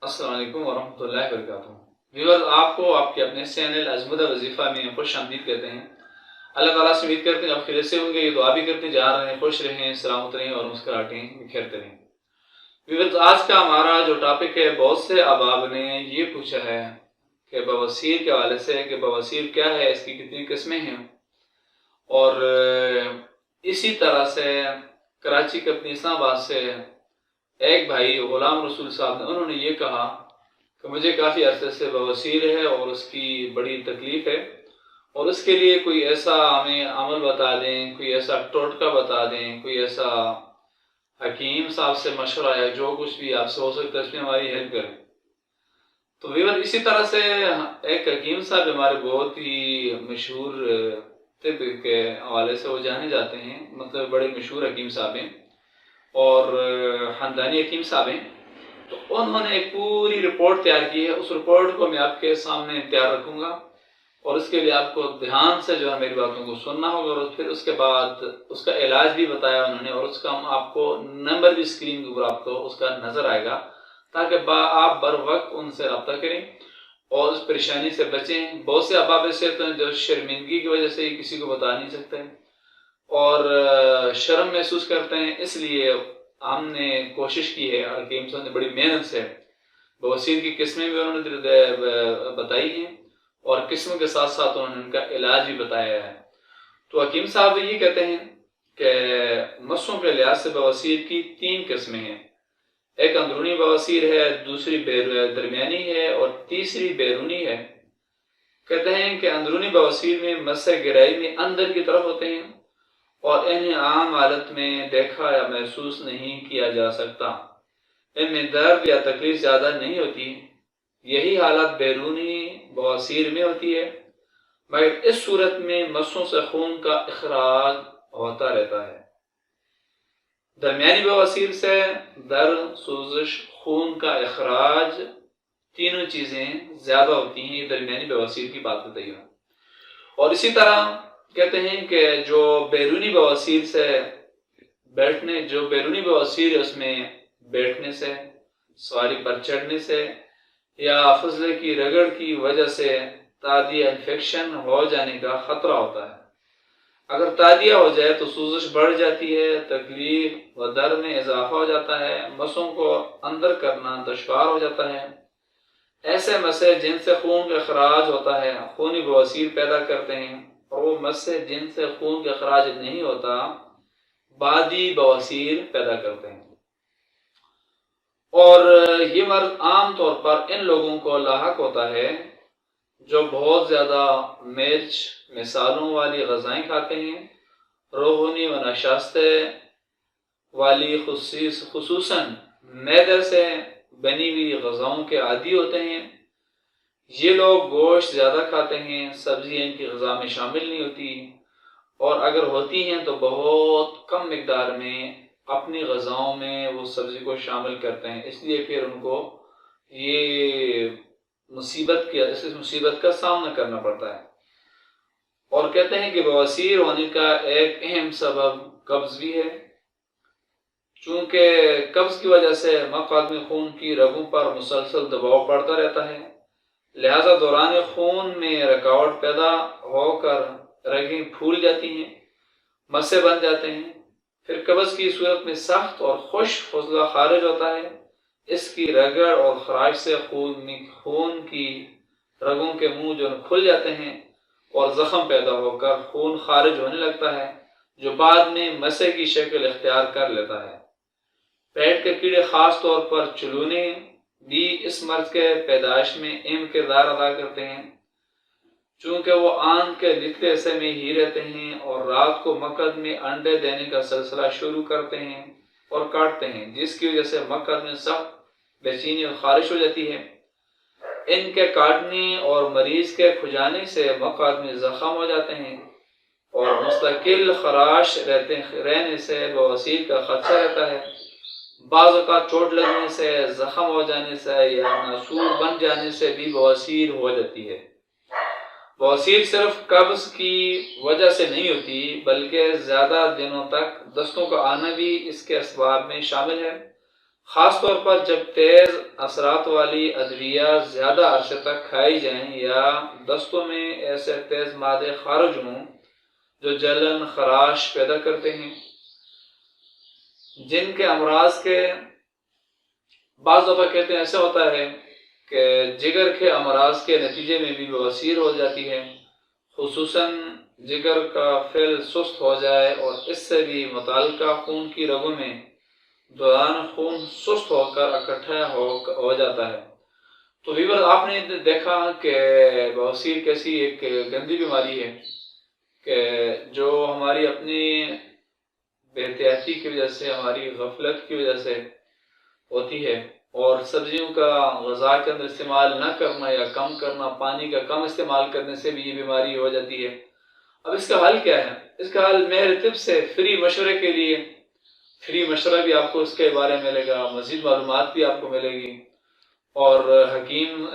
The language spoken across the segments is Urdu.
السلام علیکم ورحمۃ اللہ وبرکاتہ۔ ویورز، آپ کو آپ کے اپنے چینل عظمت وظیفہ میں خوش آمدید کہتے ہیں۔ اللہ تعالیٰ سے امید کرتے ہیں آپ خیریت سے ہوں گے۔ یہ دعا بھی کرتے ہیں جہاں رہیں خوش رہیں، سلامت رہیں اور مسکراہٹیں بکھیرتے رہیں۔ ویورز، آج کا ہمارا جو ٹاپک ہے، بہت سے احباب نے یہ پوچھا ہے کہ بواسیر کے حوالے سے کہ بواسیر کیا ہے، اس کی کتنی قسمیں ہیں، اور اسی طرح سے کراچی کے اپنی اسلام آباد سے ایک بھائی غلام رسول صاحب نے انہوں نے یہ کہا کہ مجھے کافی عرصے سے بواسیر ہے اور اس کی بڑی تکلیف ہے، اور اس کے لیے کوئی ایسا ہمیں عمل بتا دیں، کوئی ایسا ٹوٹکا بتا دیں، کوئی ایسا حکیم صاحب سے مشورہ یا جو کچھ بھی آپ سے ہو سکتا ہے اس میں ہماری ہیلپ کریں۔ تو ویور، اسی طرح سے ایک حکیم صاحب ہمارے بہت ہی مشہور طب کے حوالے سے وہ جانے جاتے ہیں، مطلب بڑے مشہور حکیم صاحب ہیں اور خاندانی حکیم صاحب ہیں۔ تو انہوں نے ایک پوری رپورٹ تیار کی ہے، اس رپورٹ کو میں آپ کے سامنے تیار رکھوں گا، اور اس کے لیے آپ کو دھیان سے جو ہے میری باتوں کو سننا ہوگا، اور پھر اس کے بعد اس کا علاج بھی بتایا انہوں نے، اور اس کا آپ کو نمبر بھی اسکرین کے اوپر آپ کو اس کا نظر آئے گا، تاکہ آپ بر وقت ان سے رابطہ کریں اور اس پریشانی سے بچیں۔ بہت سے احباب ایسے ہوتے ہیں جو شرمندگی کی وجہ سے کسی کو بتا نہیں سکتے اور شرم محسوس کرتے ہیں، اس لیے ہم نے کوشش کی ہے، حکیم صاحب نے بڑی محنت سے بواسیر کی قسمیں بھی انہوں نے بتائی ہیں، اور قسموں کے ساتھ ساتھ انہوں نے ان کا علاج بھی بتایا ہے۔ تو حکیم صاحب یہ کہتے ہیں کہ مسوں کے لحاظ سے بواسیر کی 3 قسمیں ہیں۔ ایک اندرونی بواسیر ہے، دوسری درمیانی ہے، اور تیسری بیرونی ہے۔ کہتے ہیں کہ اندرونی بواسیر میں مس گہرائی میں اندر کی طرف ہوتے ہیں، اور انہیں عام حالت میں دیکھا یا محسوس نہیں کیا جا سکتا، ان میں درد یا تکلیف زیادہ نہیں ہوتی۔ یہی حالت بیرونی بواسیر میں ہوتی ہے، مگر اس صورت میں مسوں سے خون کا اخراج ہوتا رہتا ہے۔ درمیانی بواسیر سے درد، سوزش، خون کا اخراج، تینوں چیزیں زیادہ ہوتی ہیں۔ یہ درمیانی بواسیر کی بات بتائی ہے۔ اور اسی طرح کہتے ہیں کہ جو بیرونی بواسیر ہے اس میں بیٹھنے سے، سواری پر چڑھنے سے یا فضلے کی رگڑ کی وجہ سے تعدیہ انفیکشن ہو جانے کا خطرہ ہوتا ہے۔ اگر تعدیہ ہو جائے تو سوزش بڑھ جاتی ہے، تکلیف و درد میں اضافہ ہو جاتا ہے، مسوں کو اندر کرنا دشوار ہو جاتا ہے۔ ایسے مسے جن سے خون کا اخراج ہوتا ہے خونی بواسیر پیدا کرتے ہیں، اور وہ مسے جن سے خون کا اخراج نہیں ہوتا بادی بواسیر پیدا کرتے ہیں۔ اور یہ مرض عام طور پر ان لوگوں کو لاحق ہوتا ہے جو بہت زیادہ مرچ مثالوں والی غذائیں کھاتے ہیں، روغنی و نشاستے والی خصوصاً میدے سے بنی ہوئی غذاؤں کے عادی ہوتے ہیں۔ یہ لوگ گوشت زیادہ کھاتے ہیں، سبزیاں ان کی غذا میں شامل نہیں ہوتی، اور اگر ہوتی ہیں تو بہت کم مقدار میں اپنی غذاؤں میں وہ سبزی کو شامل کرتے ہیں، اس لیے پھر ان کو یہ مصیبت کا سامنا کرنا پڑتا ہے۔ اور کہتے ہیں کہ بواسیر ہونے کا ایک اہم سبب قبض بھی ہے، چونکہ قبض کی وجہ سے مقعد میں خون کی رگوں پر مسلسل دباؤ پڑتا رہتا ہے، لہذا دوران خون میں رکاوٹ پیدا ہو کر رگیں پھول جاتی ہیں، مسے بن جاتے ہیں، پھر قبض کی صورت میں سخت اور خشک فضلہ خارج ہوتا ہے۔ اس کی رگڑ اور خراش سے خون کی رگوں کے منہ جو کھل جاتے ہیں اور زخم پیدا ہو کر خون خارج ہونے لگتا ہے، جو بعد میں مسے کی شکل اختیار کر لیتا ہے۔ پیٹ کے کیڑے، خاص طور پر چلونے، بھی اس مرض کے پیدائش میں اہم کردار ادا کرتے ہیں، چونکہ وہ آنت کے نچلے حصے میں ہی رہتے ہیں اور رات کو مقعد میں انڈے دینے کا سلسلہ شروع کرتے ہیں اور کاٹتے ہیں، جس کی وجہ سے مقعد میں سخت بے چینی اور خارش ہو جاتی ہے۔ ان کے کاٹنے اور مریض کے کھجانے سے مقعد میں زخم ہو جاتے ہیں، اور مستقل خراش رہنے سے بواسیر کا خدشہ رہتا ہے۔ بعض اوقات چوٹ لگنے سے، زخم ہو جانے سے یا ناسور بن جانے سے بھی بواسیر ہو جاتی ہے۔ بواسیر صرف قبض کی وجہ سے نہیں ہوتی بلکہ زیادہ دنوں تک دستوں کا آنا بھی اس کے اسباب میں شامل ہے، خاص طور پر جب تیز اثرات والی ادویہ زیادہ عرصے تک کھائی جائیں یا دستوں میں ایسے تیز مادے خارج ہوں جو جلن خراش پیدا کرتے ہیں، جن کے امراض کے بعض دفعہ کہتے ہیں ایسا ہوتا ہے کہ جگر کے امراض کے نتیجے میں بھی بواسیر ہو جاتی ہے، خصوصاً جگر کا فعل سست ہو جائے اور اس سے بھی متعلقہ خون کی رگوں میں دوران خون سست ہو کر اکٹھا ہو جاتا ہے۔ تو ویور آپ نے دیکھا کہ بواسیر کیسی ایک گندی بیماری ہے کہ جو ہماری اپنی بے احتیاطی کی وجہ سے، ہماری غفلت کی وجہ سے ہوتی ہے، اور سبزیوں کا غذا کے اندر استعمال نہ کرنا یا کم کرنا، پانی کا کم استعمال کرنے سے بھی یہ بیماری ہو جاتی ہے۔ اب اس کا حل کیا ہے؟ اس کا حل مہر طب سے فری مشورے کے لیے، فری مشورہ بھی آپ کو اس کے بارے میں ملے گا، مزید معلومات بھی آپ کو ملے گی، اور حکیم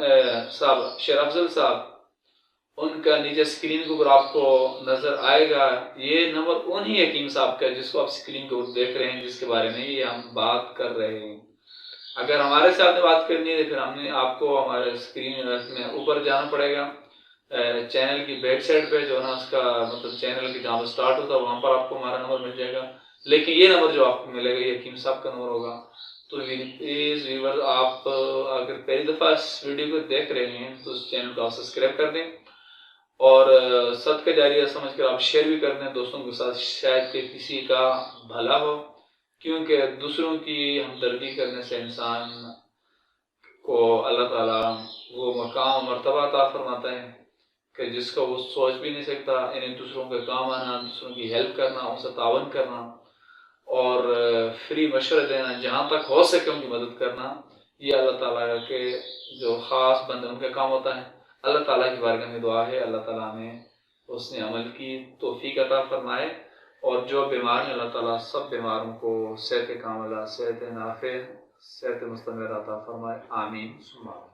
صاحب شیر افضل صاحب، ان کا نیچے اسکرین کے اوپر آپ کو نظر آئے گا، یہ نمبر انہی حکیم صاحب کا ہے جس کو آپ اسکرین کے اوپر دیکھ رہے ہیں، جس کے بارے میں یہ ہم بات کر رہے ہیں۔ اگر ہمارے ساتھ بات کرنی ہے تو پھر ہم نے آپ کو ہمارے اسکرین میں اوپر جانا پڑے گا، چینل کی بیک سائڈ پہ جو ہے نا، اس کا مطلب چینل کی جہاں سٹارٹ ہوتا ہے وہاں پر آپ کو ہمارا نمبر مل جائے گا، لیکن یہ نمبر جو آپ کو ملے گا یہ حکیم صاحب کا نمبر ہوگا۔ تو پلیز ویور، آپ اگر پہلی دفعہ اس ویڈیو کو دیکھ رہے ہیں تو اس چینل کو آپ سبسکرائب کر دیں، اور صدقہ جاریہ سمجھ کر آپ شیئر بھی کر دیں دوستوں کے ساتھ، شاید کہ کسی کا بھلا ہو، کیونکہ دوسروں کی ہمدردی کرنے سے انسان کو اللہ تعالیٰ وہ مقام و مرتبہ عطا فرماتا ہے کہ جس کا وہ سوچ بھی نہیں سکتا، یعنی دوسروں کے کام آنا، دوسروں کی ہیلپ کرنا، ان سے تعاون کرنا اور فری مشورے دینا، جہاں تک ہو سکے ان کی مدد کرنا، یہ اللہ تعالیٰ کے جو خاص بندے ان کا کام ہوتا ہے۔ اللہ تعالیٰ کی بارگاہ میں دعا ہے اللہ تعالیٰ ہمیں اس نے عمل کی توفیق عطا فرمائے، اور جو بیمار ہیں اللہ تعالیٰ سب بیماروں کو صحت کاملہ، صحت نافع، صحت مستمر عطا فرمائے، آمین ثم آمین۔